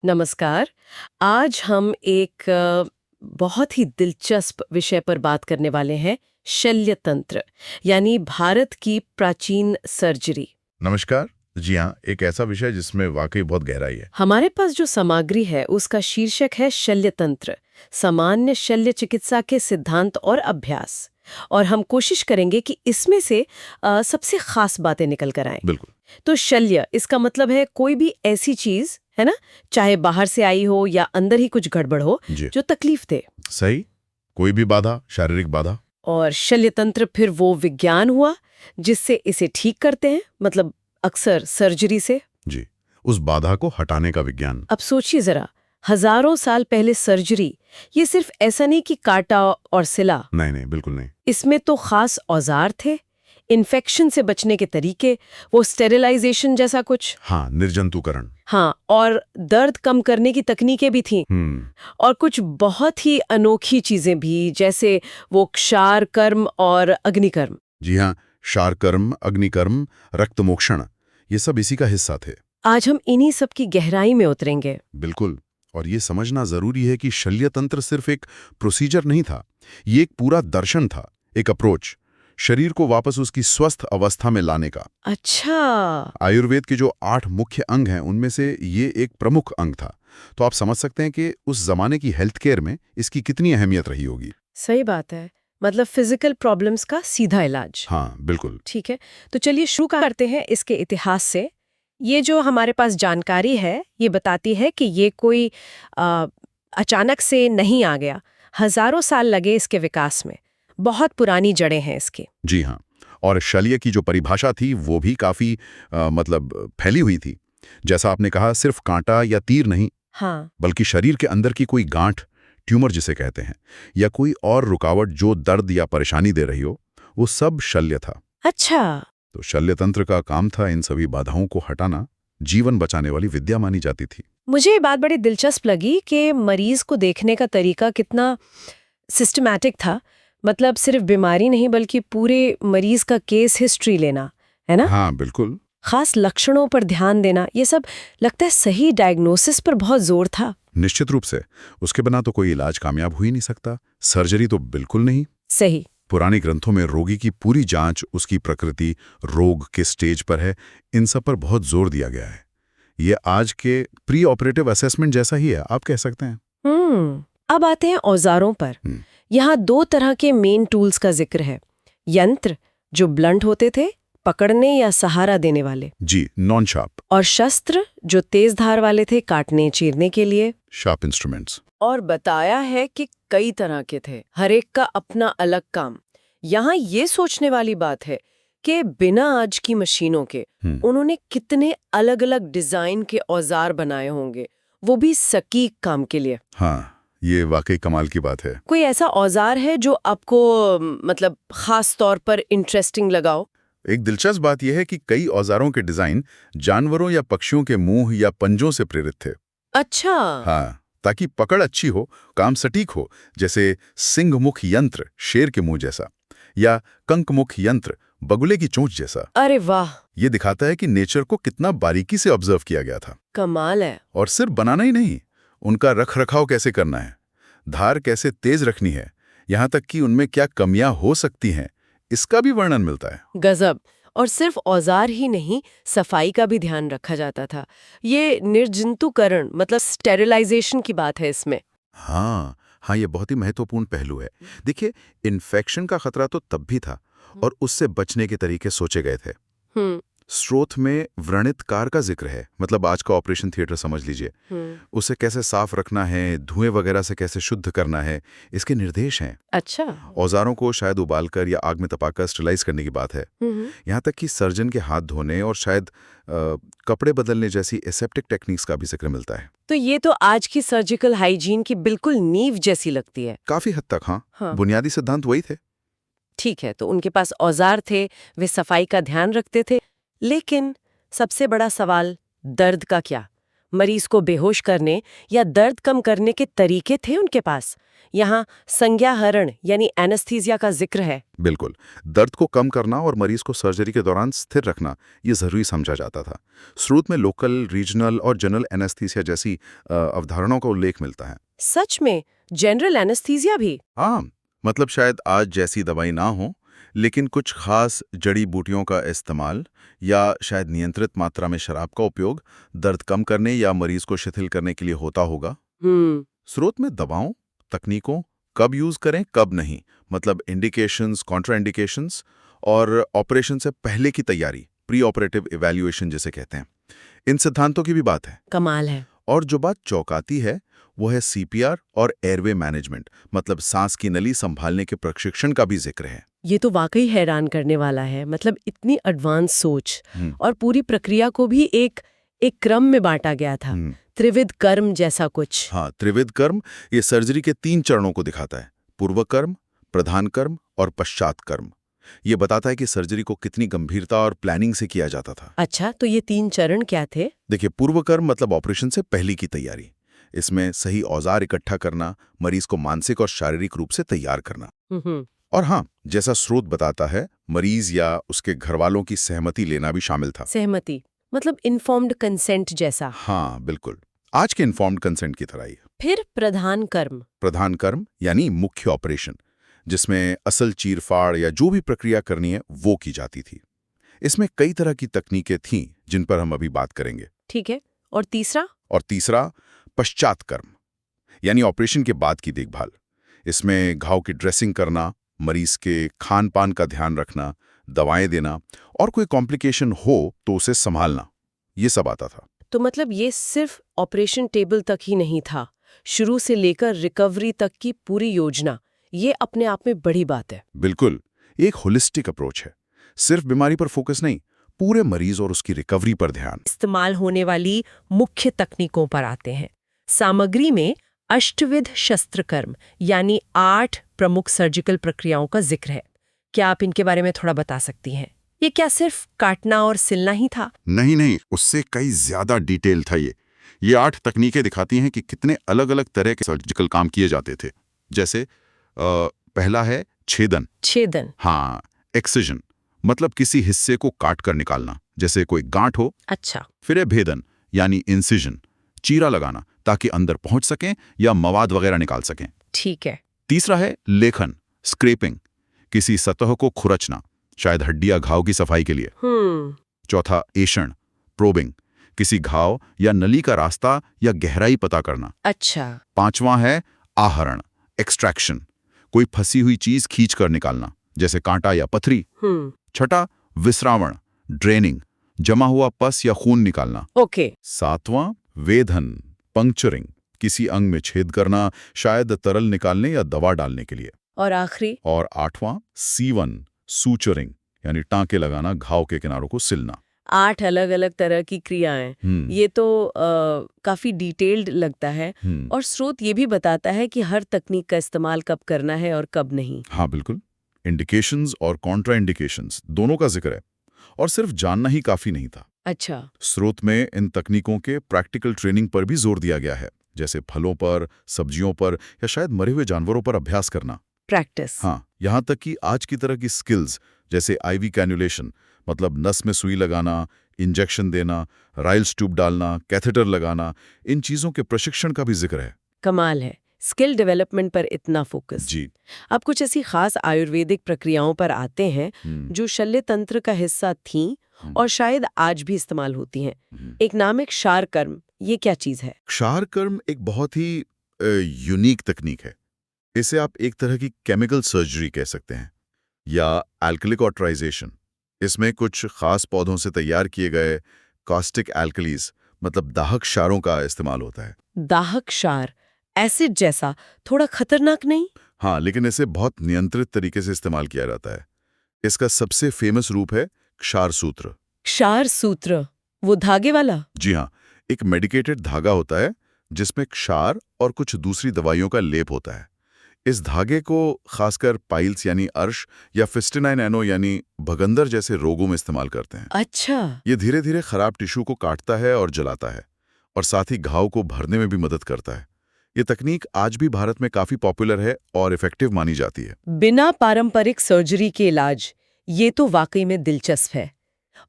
नमस्कार। आज हम एक बहुत ही दिलचस्प विषय पर बात करने वाले हैं, शल्य तंत्र, यानी भारत की प्राचीन सर्जरी। नमस्कार। जी हाँ, एक ऐसा विषय जिसमें वाकई बहुत गहराई है। हमारे पास जो सामग्री है उसका शीर्षक है शल्य तंत्र, सामान्य शल्य चिकित्सा के सिद्धांत और अभ्यास। और हम कोशिश करेंगे कि इसमें से सबसे खास बातें निकल कर आएं। बिल्कुल। तो शल्य इसका मतलब है कोई भी ऐसी चीज, है ना, चाहे बाहर से आई हो या अंदर ही कुछ गड़बड़ हो, जी। जो तकलीफ दे। सही। कोई भी बाधा, शारीरिक बाधा। और शल्य तंत्र फिर वो विज्ञान हुआ जिससे इसे ठीक करते हैं, मतलब अक्सर सर्जरी से। जी। उस बाधा को हटाने का विज्ञान। अब सोचिए जरा, हजारों साल पहले सर्जरी ये सिर्फ ऐसा नहीं कि काटा और सिला। नहीं नहीं, बिल्कुल नहीं। इसमें तो खास औजार थे, इन्फेक्शन से बचने के तरीके, वो स्टेरिलाइजेशन जैसा कुछ। हाँ, निर्जंतुकरण। हाँ, और दर्द कम करने की तकनीकें भी थीं। और कुछ बहुत ही अनोखी चीजें भी, जैसे वो क्षार कर्म और अग्निकर्म। जी हाँ, शारकर्म, अग्निकर्म, रक्तमोक्षण, ये सब इसी का हिस्सा थे। आज हम इन्हीं सब की गहराई में उतरेंगे। बिल्कुल। और ये समझना जरूरी है कि शल्य तंत्र सिर्फ एक प्रोसीजर नहीं था, ये एक पूरा दर्शन था, एक अप्रोच, शरीर को वापस उसकी स्वस्थ अवस्था में लाने का। अच्छा। आयुर्वेद के जो 8 मुख्य अंग हैं उनमें से ये एक प्रमुख अंग था। तो आप समझ सकते हैं कि उस जमाने की हेल्थ केयर में इसकी कितनी अहमियत रही होगी। सही बात है, मतलब फिजिकल प्रॉब्लम्स का सीधा इलाज। हाँ, बिल्कुल। ठीक है, तो चलिए शुरू करते हैं इसके इतिहास से। ये जो हमारे पास जानकारी है ये बताती है कि ये कोई अचानक से नहीं आ गया। हजारों साल लगे इसके विकास में, बहुत पुरानी जड़ें हैं इसकी। जी हाँ। और शल्य की जो परिभाषा थी वो भी काफी फैली हुई थी। जैसा आपने कहा, सिर्फ कांटा या तीर नहीं, हाँ। बल्कि शरीर के अंदर की कोई गांठ, ट्यूमर जिसे कहते हैं, या कोई और रुकावट जो दर्द या परेशानी दे रही हो, वो सब शल्य था। अच्छा। तो शल्य तंत्र का काम था इन सभी बाधाओं को हटाना। जीवन बचाने वाली विद्या मानी जाती थी। मुझे ये बात बड़ी दिलचस्प लगी कि मरीज को देखने का तरीका कितना सिस्टमैटिक था। मतलब सिर्फ बीमारी नहीं बल्कि पूरे मरीज का केस हिस्ट्री लेना, है ना, हाँ, बिल्कुल। खास लक्षणों पर ध्यान देना, ये सब लगता है सही डायग्नोसिस पर बहुत जोर था। निश्चित रूप से। उसके बिना तो कोई इलाज कामयाब हो ही नहीं सकता। सर्जरी तो बिल्कुल नहीं। सही। पुरानी ग्रंथों में रोगी की पूरी जांच, उसकी प्रकृति, रोग किस स्टेज पर है, इन सब पर बहुत जोर दिया गया है। ये आज के प्री ऑपरेटिव असेसमेंट जैसा ही है, आप कह सकते हैं। अब आते हैं औजारों पर। यहाँ दो तरह के मेन टूल्स का जिक्र है। यंत्र जो ब्लंट होते थे, पकड़ने या सहारा देने वाले। जी, नॉन शार्प। और शस्त्र जो तेज धार वाले थे, काटने चीरने के लिए। Sharp instruments. और बताया है कि कई तरह के थे, हर एक का अपना अलग काम। यहाँ ये सोचने वाली बात है कि बिना आज की मशीनों के उन्होंने कितने अलग अलग डिजाइन के औजार बनाए होंगे, वो भी सटीक काम के लिए। हाँ, ये वाकई कमाल की बात है। कोई ऐसा औजार है जो आपको मतलब खास तौर पर इंटरेस्टिंग लगाओ? एक दिलचस्प बात यह है कि कई औजारों के डिजाइन जानवरों या पक्षियों के मुंह या पंजों से प्रेरित थे। अच्छा। हाँ, ताकि पकड़ अच्छी हो, काम सटीक हो। जैसे सिंहमुख यंत्र, शेर के मुंह जैसा, या कंकमुख यंत्र, बगुले की चोंच जैसा। अरे वाह, ये दिखाता है कि नेचर को कितना बारीकी से ऑब्जर्व किया गया था। कमाल है। और सिर्फ बनाना ही नहीं, उनका रख रखाव कैसे करना है, धार कैसे तेज रखनी है, यहाँ तक कि उनमें क्या कमियां हो सकती हैं, इसका भी वर्णन मिलता है। गजब। और सिर्फ औजार ही नहीं, सफाई का भी ध्यान रखा जाता था। ये निर्जंतुकरण मतलब स्टेरिलाइजेशन की बात है इसमें। हाँ हाँ, ये बहुत ही महत्वपूर्ण पहलू है। देखिए, इन्फेक्शन का खतरा तो तब भी था, और उससे बचने के तरीके सोचे गए थे। हम्म। स्रोत में व्रणित कार का जिक्र है, मतलब आज का ऑपरेशन थिएटर समझ लीजिए। उसे कैसे साफ रखना है, धुएं वगैरह से कैसे शुद्ध करना है, इसके निर्देश हैं। अच्छा। औजारों को शायद उबालकर या आग में तपाकर स्टरलाइज करने की बात है। यहाँ तक कि सर्जन के हाथ धोने और शायद कपड़े बदलने जैसी एसेप्टिक टेक्निक्स का भी जिक्र मिलता है। तो ये तो आज की सर्जिकल हाइजीन की बिल्कुल नींव जैसी लगती है। काफी हद तक हाँ, हाँ। बुनियादी सिद्धांत वही थे। ठीक है, तो उनके पास औजार थे, वे सफाई का ध्यान रखते थे। लेकिन सबसे बड़ा सवाल, दर्द का क्या? मरीज को बेहोश करने या दर्द कम करने के तरीके थे उनके पास, यहाँ संज्ञाहरण यानी एनेस्थीसिया का जिक्र है। बिल्कुल, दर्द को कम करना और मरीज को सर्जरी के दौरान स्थिर रखना ये जरूरी समझा जाता था। स्रोत में लोकल, रीजनल और जनरल एनेस्थीसिया जैसी अवधारणाओं का उल्लेख मिलता है। सच में जनरल एनेस्थीसिया भी? हाँ, मतलब शायद आज जैसी दवाई ना हो, लेकिन कुछ खास जड़ी बूटियों का इस्तेमाल या शायद नियंत्रित मात्रा में शराब का उपयोग दर्द कम करने या मरीज को शिथिल करने के लिए होता होगा। स्रोत में दवाओं, तकनीकों, कब यूज करें कब नहीं, मतलब इंडिकेशंस, कॉन्ट्राइंडिकेशंस और ऑपरेशन से पहले की तैयारी, प्री ऑपरेटिव इवैल्यूएशन जिसे कहते हैं, इन सिद्धांतों की भी बात है। कमाल है। और जो बात चौंकाती है वो है सीपीआर और एयरवे मैनेजमेंट, मतलब सांस की नली संभालने के प्रशिक्षण का भी जिक्र है। ये तो वाकई हैरान करने वाला है, मतलब इतनी एडवांस सोच और पूरी प्रक्रिया को भी एक क्रम में बांटा गया था, त्रिविध कर्म जैसा कुछ। हाँ, त्रिविध कर्म ये सर्जरी के 3 चरणों को दिखाता है, पूर्व कर्म, प्रधान कर्म और पश्चात कर्म। ये बताता है कि सर्जरी को कितनी गंभीरता और प्लानिंग से किया जाता था। अच्छा, तो ये 3 चरण क्या थे? देखिए, पूर्व कर्म मतलब ऑपरेशन से पहले की तैयारी। इसमें सही औजार इकट्ठा करना, मरीज को मानसिक और शारीरिक रूप से तैयार करना। और हाँ, जैसा स्रोत बताता है, मरीज या उसके घरवालों की सहमति लेना भी शामिल था। सहमति मतलब इन्फॉर्म्ड कंसेंट जैसा? हाँ, बिल्कुल, आज के इन्फॉर्म्ड कंसेंट की तरह ही। फिर प्रधान कर्म? प्रधान कर्म यानी मुख्य ऑपरेशन, जिसमें असल चीरफाड़ या जो भी प्रक्रिया करनी है वो की जाती थी। इसमें कई तरह की तकनीकें थीं जिन पर हम अभी बात करेंगे। ठीक है। और तीसरा? और तीसरा पश्चात कर्म, यानी ऑपरेशन के बाद की देखभाल। इसमें घाव की ड्रेसिंग करना, मरीज के खान पान का ध्यान रखना, दवाएं देना और कोई कॉम्प्लिकेशन हो तो उसे संभालना, ये सब आता था। तो मतलब ये सिर्फ ऑपरेशन टेबल तक ही नहीं था, शुरू से लेकर रिकवरी तक की पूरी योजना, ये अपने आप में बड़ी बात है। बिल्कुल, एक होलिस्टिक अप्रोच है, सिर्फ बीमारी पर फोकस नहीं, पूरे मरीज और उसकी रिकवरी पर ध्यान। इस्तेमाल होने वाली मुख्य तकनीकों पर आते हैं। सामग्री में अष्टविध शस्त्रकर्म यानी 8 प्रमुख सर्जिकल प्रक्रियाओं का जिक्र है। क्या आप इनके बारे में थोड़ा बता सकती हैं? ये क्या सिर्फ काटना और सिलना ही था? नहीं, उससे कई ज्यादा डिटेल था ये 8 तकनीकें दिखाती हैं कि कितने अलग अलग तरह के सर्जिकल काम किए जाते थे। जैसे पहला है छेदन। हाँ, एक्सिजन मतलब किसी हिस्से को काट कर निकालना, जैसे कोई गांठ हो। अच्छा। फिर है भेदन यानी इंसिजन, चीरा लगाना ताकि अंदर पहुंच सकें या मवाद वगैरह निकाल सकें। ठीक है। तीसरा है लेखन, स्क्रैपिंग, किसी सतह को खुरचना, शायद हड्डी या घाव की सफाई के लिए। चौथा एषण, प्रोबिंग, किसी घाव या नली का रास्ता या गहराई पता करना। अच्छा। पांचवां है आहरण, एक्सट्रैक्शन, कोई फंसी हुई चीज खींच कर निकालना, जैसे कांटा या पथरी। छठा विश्रावण, ड्रेनिंग, जमा हुआ पस या खून निकालना। ओके। सातवां वेधन, पंक्चरिंग, किसी अंग में छेद करना, शायद तरल निकालने या दवा डालने के लिए। और आखिरी? और आठवां सीवन, सूचरिंग, यानी टांके लगाना, घाव के किनारों को सिलना। 8 अलग अलग तरह की क्रियाएं। ये तो काफी डिटेल्ड लगता है। और स्रोत ये भी बताता है कि हर तकनीक का इस्तेमाल कब करना है और कब नहीं। हाँ, बिल्कुल, इंडिकेशंस और कॉन्ट्रा इंडिकेशंस दोनों का जिक्र है, और सिर्फ जानना ही काफी नहीं था। अच्छा। स्रोत में इन तकनीकों के प्रैक्टिकल ट्रेनिंग पर भी जोर दिया गया है, जैसे फलों पर, सब्जियों पर या शायद मरे हुए जानवरों पर अभ्यास करना, प्रैक्टिस। हाँ, यहाँ तक कि आज की तरह की स्किल्स जैसे आईवी कैन्युलेशन, मतलब नस में सुई लगाना, इंजेक्शन देना, राइल्स ट्यूब डालना, कैथेटर लगाना, इन चीजों के प्रशिक्षण का भी जिक्र है। कमाल है, स्किल डेवलपमेंट पर इतना फोकस। जी। अब कुछ ऐसी खास आयुर्वेदिक प्रक्रियाओं पर आते हैं जो शल्य तंत्र का हिस्सा थीं और शायद आज भी इस्तेमाल होती हैं। एक नाम है क्षार कर्म, ये क्या चीज है? क्षार कर्म एक बहुत ही यूनिक तकनीक है। इसे आप एक तरह की केमिकल सर्जरी कह सकते हैं, या एल्कलिक ऑट्राइजेशन। इसमें कुछ खास पौधों से तैयार किए गए कॉस्टिक एल्कलीज, मतलब दाहक क्षारों का इस्तेमाल होता है। दाहक क्षार, एसिड जैसा, थोड़ा खतरनाक नहीं? हाँ, लेकिन इसे बहुत नियंत्रित तरीके से इस्तेमाल किया जाता है। इसका सबसे फेमस रूप है क्षार सूत्र। क्षार सूत्र, वो धागे वाला? जी हाँ, एक मेडिकेटेड धागा होता है जिसमें क्षार और कुछ दूसरी दवाइयों का लेप होता है। इस धागे को खासकर पाइल्स यानी अर्श या फिस्टिनाइन एनो यानी भगंदर जैसे रोगों में इस्तेमाल करते हैं। अच्छा। ये धीरे धीरे खराब टिश्यू को काटता है और जलाता है, और साथ ही घाव को भरने में भी मदद करता है। ये तकनीक आज भी भारत में काफी पॉपुलर है और इफेक्टिव मानी जाती है। बिना पारंपरिक सर्जरी के इलाज, ये तो वाकई में दिलचस्प है।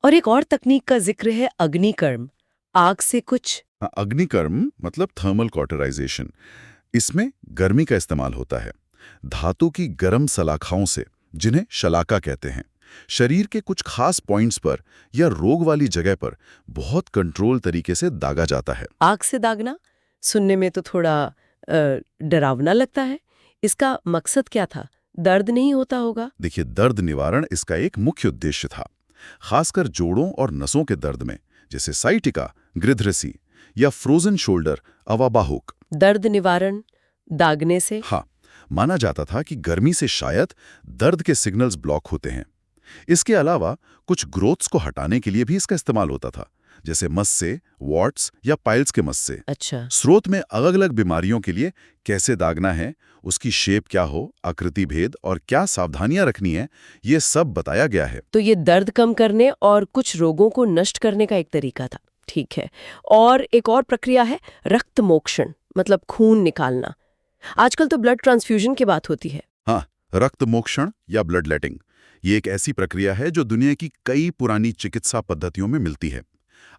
और एक और तकनीक का जिक्र है अग्निकर्म, आग से कुछ। अग्निकर्म मतलब थर्मल कॉटराइजेशन। इसमें गर्मी का इस्तेमाल होता है धातु की गर्म सलाखाओं से, जिन्हें शलाका कहते हैं। शरीर के कुछ खास पॉइंट्स पर या रोग वाली जगह पर बहुत कंट्रोल तरीके से दागा जाता है। आग से दागना सुनने में तो थोड़ा डरावना लगता है। इसका मकसद क्या था? दर्द नहीं होता होगा? देखिए, दर्द निवारण इसका एक मुख्य उद्देश्य था, खासकर जोड़ों और नसों के दर्द में, जैसे साइटिका, गृध्रसी या फ्रोजन शोल्डर अवाबाहुक। दर्द निवारण दागने से? हाँ, माना जाता था कि गर्मी से शायद दर्द के सिग्नल्स ब्लॉक होते हैं। इसके अलावा कुछ ग्रोथ्स को हटाने के लिए भी इसका इस्तेमाल होता था, जैसे मस से, वॉट्स या पाइल्स के मस से। अच्छा। स्रोत में अलग अलग बीमारियों के लिए कैसे दागना है, उसकी शेप क्या हो, आकृति भेद और क्या सावधानियां रखनी है, ये सब बताया गया है। तो ये दर्द कम करने और कुछ रोगों को नष्ट करने का एक तरीका था। ठीक है। और एक और प्रक्रिया है रक्त मोक्षण, मतलब खून निकालना। आजकल तो ब्लड ट्रांसफ्यूजन की बात होती है। हाँ, रक्त मोक्षण या ब्लड लेटिंग, ये एक ऐसी प्रक्रिया है जो दुनिया की कई पुरानी चिकित्सा पद्धतियों में मिलती है।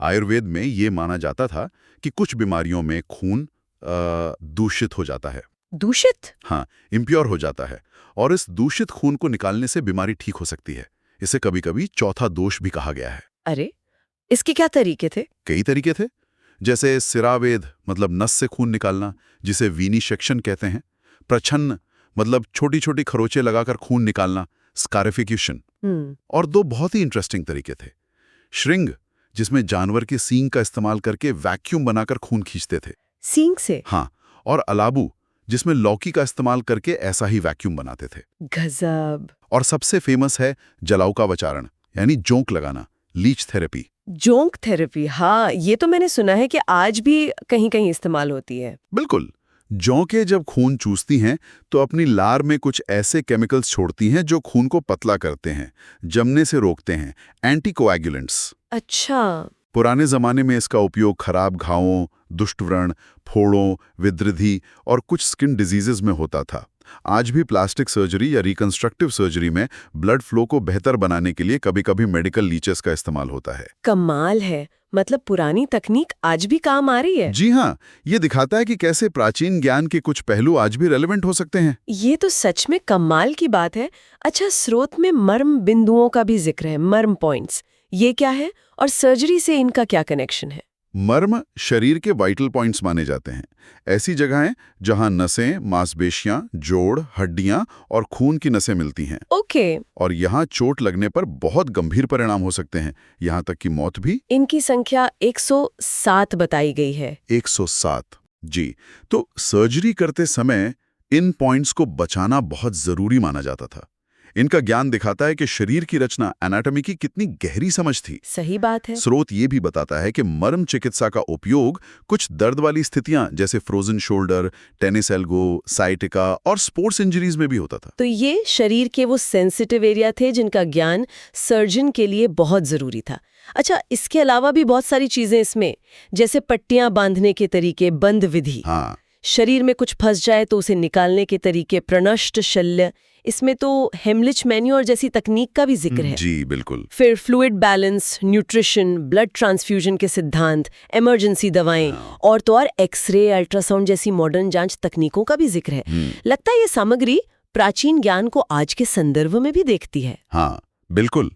आयुर्वेद में ये माना जाता था कि कुछ बीमारियों में खून दूषित हो जाता है। दूषित? हाँ, इम्प्योर हो जाता है, और इस दूषित खून को निकालने से बीमारी ठीक हो सकती है। इसे कभी-कभी चौथा दोष भी कहा गया है। अरे, इसके क्या तरीके थे? कई तरीके थे, जैसे सिरावेद मतलब नस से खून निकालना, जिसे विनिसेक्शन कहते हैं। प्रछन्न मतलब छोटी-छोटी खरोंचें लगाकर खून निकालना, स्कारिफिकेशन। और दो बहुत ही इंटरेस्टिंग तरीके थे, श्रिंग, जिसमें जानवर के सींग का इस्तेमाल करके वैक्यूम बनाकर खून खींचते थे। सींग से? हाँ, और अलाबू, जिसमें लौकी का इस्तेमाल करके ऐसा ही वैक्यूम बनाते थे। गजब। और सबसे फेमस है जलाऊ का वचारण, यानी जोंक लगाना, लीच थेरेपी। जोंक थेरेपी, हाँ, ये तो मैंने सुना है कि आज भी कहीं-कहीं इस्तेमाल होती है। बिल्कुल। जौंकें जब खून चूसती हैं तो अपनी लार में कुछ ऐसे केमिकल्स छोड़ती हैं जो खून को पतला करते हैं, जमने से रोकते हैं, एंटीकोएगुलेंट्स। अच्छा। पुराने जमाने में इसका उपयोग खराब घावों, दुष्टव्रण, फोड़ों, विद्रधि और कुछ स्किन डिजीजेज में होता था। आज भी प्लास्टिक सर्जरी या रिकंस्ट्रक्टिव सर्जरी में ब्लड फ्लो को बेहतर बनाने के लिए कभी-कभी मेडिकल लीचेस का इस्तेमाल होता है। कमाल है, मतलब पुरानी तकनीक आज भी काम आ रही है। जी हाँ, ये दिखाता है कि कैसे प्राचीन ज्ञान के कुछ पहलू आज भी रेलेवेंट हो सकते हैं। ये तो सच में कमाल की बात है। अच्छा, स्रोत में मर्म बिंदुओं का भी जिक्र है, मर्म पॉइंट्स। ये क्या है और सर्जरी से इनका क्या कनेक्शन है? मर्म शरीर के वाइटल पॉइंट्स माने जाते हैं, ऐसी जगहें जहां नसें, मांसपेशियां, जोड़, हड्डियां और खून की नसें मिलती हैं। ओके। और यहाँ चोट लगने पर बहुत गंभीर परिणाम हो सकते हैं, यहाँ तक कि मौत भी। इनकी संख्या 107 बताई गई है। 107, जी। तो सर्जरी करते समय इन पॉइंट्स को बचाना बहुत जरूरी माना जाता था। इनका ज्ञान दिखाता है कि शरीर की रचना, एनाटॉमी की कितनी गहरी समझ थी। सही बात है। स्रोत ये भी बताता है कि मर्म चिकित्सा का उपयोग कुछ दर्द वाली स्थितियां जैसे frozen shoulder, tennis algo, sciatica और स्पोर्ट्स इंजरीज में भी होता था। तो ये शरीर के वो सेंसिटिव एरिया थे जिनका ज्ञान सर्जन के लिए बहुत जरूरी था। अच्छा, इसके अलावा भी बहुत सारी चीजें इसमें, जैसे पट्टियां बांधने के तरीके, बंद विधि, हाँ, शरीर में कुछ फंस जाए तो उसे निकालने के तरीके, प्रणष्ट शल्य, इसमें तो हेमलिच मैन्योर जैसी तकनीक का भी जिक्र है। जी बिल्कुल। फिर fluid balance, nutrition, blood transfusion के सिद्धांत, इमरजेंसी दवाएं और तो और एक्सरे, अल्ट्रासाउंड जैसी मॉडर्न जांच तकनीकों का भी जिक्र है। लगता है ये सामग्री प्राचीन ज्ञान को आज के संदर्भ में भी देखती है। हाँ बिल्कुल।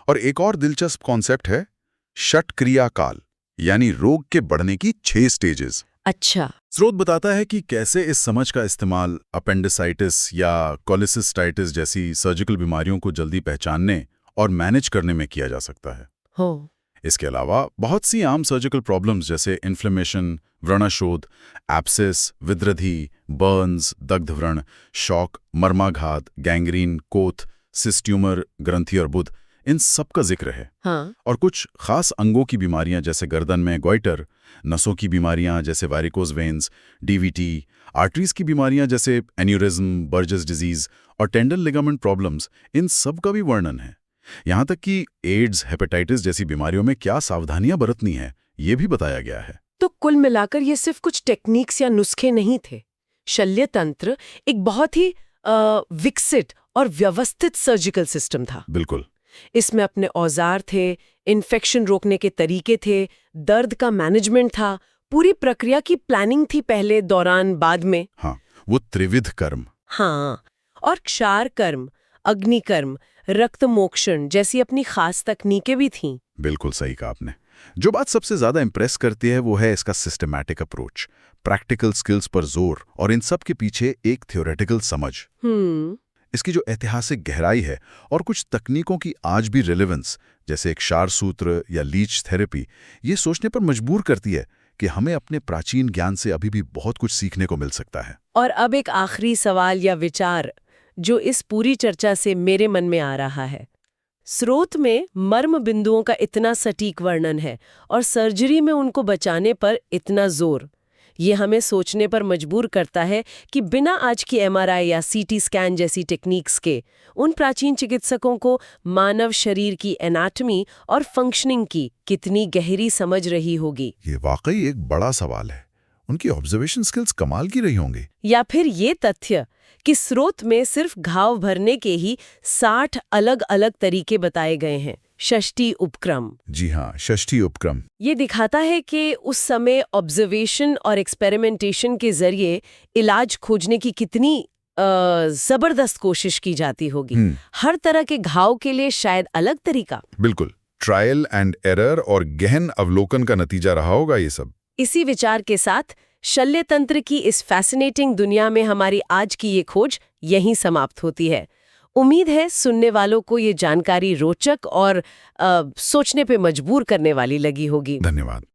और एक और दिलचस्प कॉन्सेप्ट है षटक्रिया काल, यानी रोग के बढ़ने की 6 स्टेजेस। अच्छा। स्रोत बताता है कि कैसे इस समझ का इस्तेमाल अपेंडिसाइटिस या कोलिसिस्टाइटिस जैसी सर्जिकल बीमारियों को जल्दी पहचानने और मैनेज करने में किया जा सकता है। हो। इसके अलावा बहुत सी आम सर्जिकल प्रॉब्लम्स जैसे इन्फ्लेमेशन, व्रणशोथ, एब्सेस, विद्रधि, बर्न्स, दग्धव्रण, शॉक, मर्माघात, गैंग्रीन, कोथ, सिस्ट ट्यूमर, ग्रंथि और बुध, इन सब का जिक्र है। हाँ। और कुछ खास अंगों की बीमारियां जैसे गर्दन में गॉइटर, नसों की बीमारियां जैसे वैरिकोज वेन्स, डीवीटी, आर्टरीज की बीमारियां जैसे एन्यूरिज्म, बर्जेस डिजीज और टेंडन लिगामेंट प्रॉब्लम्स, इन सब का भी वर्णन है। यहाँ तक कि एड्स, हेपेटाइटिस जैसी बीमारियों में क्या सावधानियां बरतनी है, ये भी बताया गया है। तो कुल मिलाकर ये सिर्फ कुछ टेक्निक्स या नुस्खे नहीं थे। शल्य तंत्र एक बहुत ही विकसित और व्यवस्थित सर्जिकल सिस्टम था। बिल्कुल। इसमें अपने औजार थे, इन्फेक्शन रोकने के तरीके थे, दर्द का मैनेजमेंट था, पूरी प्रक्रिया की प्लानिंग थी, पहले, दौरान, बाद में। हाँ, वो त्रिविध कर्म। हाँ, और क्षार कर्म, अग्निकर्म, रक्त मोक्षण जैसी अपनी खास तकनीकें भी थीं। बिल्कुल सही कहा आपने। जो बात सबसे ज्यादा इंप्रेस करती है वो है इसका सिस्टमैटिक अप्रोच, प्रैक्टिकल स्किल्स पर जोर और इन सब के पीछे एक थ्योरेटिकल समझ। इसकी जो ऐतिहासिक गहराई है और कुछ तकनीकों की आज भी रिलेवेंस, जैसे एक क्षार सूत्र या लीच थेरेपी, ये सोचने पर मजबूर करती है कि हमें अपने प्राचीन ज्ञान से अभी भी बहुत कुछ सीखने को मिल सकता है। और अब एक आखिरी सवाल या विचार जो इस पूरी चर्चा से मेरे मन में आ रहा है। स्रोत में मर्म बिंदुओं का इतना सटीक वर्णन है और सर्जरी में उनको बचाने पर इतना जोर, ये हमें सोचने पर मजबूर करता है कि बिना आज की एमआरआई या सीटी स्कैन जैसी टेक्निक्स के उन प्राचीन चिकित्सकों को मानव शरीर की एनाटॉमी और फंक्शनिंग की कितनी गहरी समझ रही होगी। ये वाकई एक बड़ा सवाल है। उनकी ऑब्जर्वेशन स्किल्स कमाल की रही होंगी। या फिर ये तथ्य कि स्रोत में सिर्फ घाव भरने के ही 60 अलग अलग तरीके बताए गए हैं, षष्ठी उपक्रम। जी हाँ, षष्ठी उपक्रम। ये दिखाता है कि उस समय ऑब्जर्वेशन और एक्सपेरिमेंटेशन के जरिए इलाज खोजने की कितनी जबरदस्त कोशिश की जाती होगी। हर तरह के घाव के लिए शायद अलग तरीका। बिल्कुल, ट्रायल एंड एरर और गहन अवलोकन का नतीजा रहा होगा ये सब। इसी विचार के साथ शल्य तंत्र की इस फैसिनेटिंग दुनिया में हमारी आज की ये खोज यहीं समाप्त होती है। उम्मीद है सुनने वालों को ये जानकारी रोचक और सोचने पे मजबूर करने वाली लगी होगी। धन्यवाद।